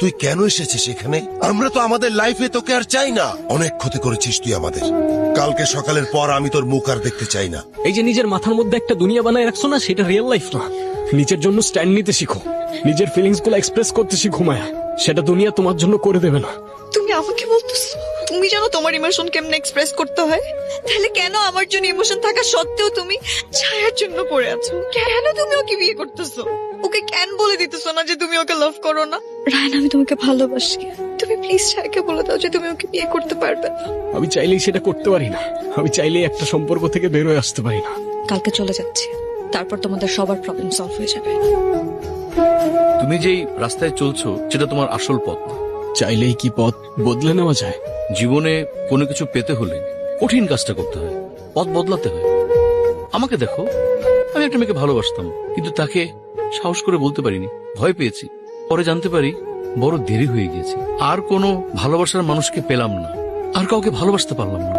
তুই কেন এসেছিস এখানে? আমরা তো আমাদের লাইফে তোকে আর চাই না। অনেক ক্ষতি করেছিস তুই আমাদের। কালকে সকালের পর আমি তোর মুখ আর দেখতে চাই না। এই যে নিজের মাথার মধ্যে একটা দুনিয়া বানায় রাখছো না, সেটা রিয়েল লাইফ না। নিজের জন্য স্ট্যান্ড নিতে শিখো, নিজের ফিলিংস গুলো এক্সপ্রেস করতে শিখো মায়া। সেটা দুনিয়া তোমার জন্য করে দেবে না। তুমি আমাকে বলতেছো তুমি জানো তোমার ইমোশন কেমনে এক্সপ্রেস করতে হয়? তাহলে কেন আমার জন্য ইমোশন থাকা সত্ত্বেও তুমি ছায়ার জন্য পড়ে আছো? কেন তুমি ওকে বিয়ে করতেছো? ওকে কেন বলে দিতেছো না যে তুমি ওকে লাভ করো না? রায়না, আমি তোমাকে ভালোবাসি। তুমি প্লিজ ছায়াকে বলে দাও যে তুমি ওকে বিয়ে করতে পারবে না। আমি চাইলেই সেটা করতে পারি না। আমি চাইলেই একটা সম্পর্ক থেকে বের হয়ে আসতে পারি না। কালকে চলে যাচ্ছি, তারপর তোমাদের সবার প্রবলেম সলভ হয়ে যাবে। তুমি যেই রাস্তায় চলছো সেটা তোমার আসল পথ না। চাইলেই কি পথ বদলে নেওয়া যায়? জীবনে কোনো কিছু পেতে হলে কঠিন কাজটা করতে হয়, পথ বদলাতে হয়। আমাকে দেখো, আমি একটা মেয়েকে ভালোবাসতাম, কিন্তু তাকে সাহস করে বলতে পারিনি, ভয় পেয়েছি। পরে জানতে পারি বড় দেরি হয়ে গিয়েছে। আর কোনো ভালোবাসার মানুষকে পেলাম না, আর কাউকে ভালোবাসতে পারলাম না।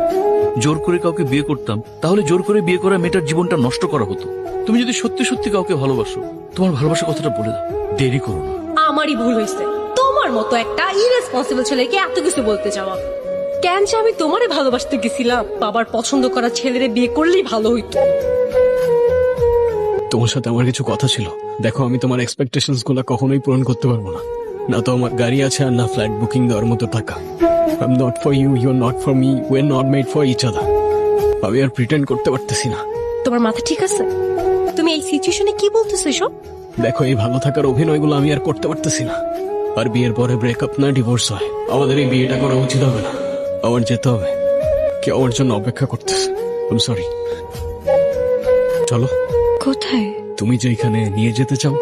জোর করে কাউকে বিয়ে করতাম, তাহলে জোর করে বিয়ে করা মেয়েটার জীবনটা নষ্ট করা হতো। তুমি যদি সত্যি সত্যি কাউকে ভালোবাসো, তোমার ভালোবাসার কথাটা বলে দাও, দেরি করো না। আমারই ভুল হয়েছে তোমার মতো একটা ইরেসপন্সিবল ছেলেকে এত কিছু বলতে যাওয়া। কেন যে আমি তোমারে ভালোবাসতে গেছিলাম, বাবার পছন্দ করা ছেলেরে বিয়ে করলেই ভালো হইতো। তোমার সাথে আমার কিছু কথা ছিল। দেখো, আমি তোমার এক্সপেকটেশনস গুলো কখনোই পূরণ করতে পারবো না। না তো আমার গাড়ি আছে, আর না ফ্ল্যাট বুকিং দেওয়ার মতো টাকা। I am not for you, you are not for me, we are not made for each other. আমি আর প্রিটেন্ড করতে পারতেছি না। তোমার মাথা ঠিক আছে? তুমি এই সিচুয়েশনে কি বলতেছো এসব? দেখো, এই ভালো থাকার অভিনয়গুলো আমি আর করতে পারতেছি না। আর বিয়ের পরে ব্রেকআপ না ডিভোর্স হয়, আমাদের এই বিয়েটা করা উচিত হবে না। আমার যেতে হবে, কেউ আমার জন্য অপেক্ষা করতেছে। I am sorry. চলো। কোথায়? তুমি যেখানে নিয়ে যেতে চাও।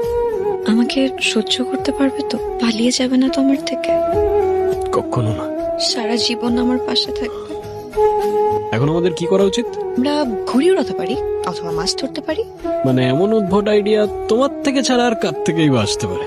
আমাকে সহ্য করতে পারবে তো? পালিয়ে যাবে না তো আমার থেকে? কখনো না। সারা জীবন আমার পাশে থাকবে। এখন আমাদের কি করা উচিত? আমরা ঘুড়ি উড়াতে পারি, অথবা মাছ ধরতে পারি। মানে এমন উদ্ভট আইডিয়া তোমার থেকে ছাড়া আর কার থেকেই বা আসতে পারে?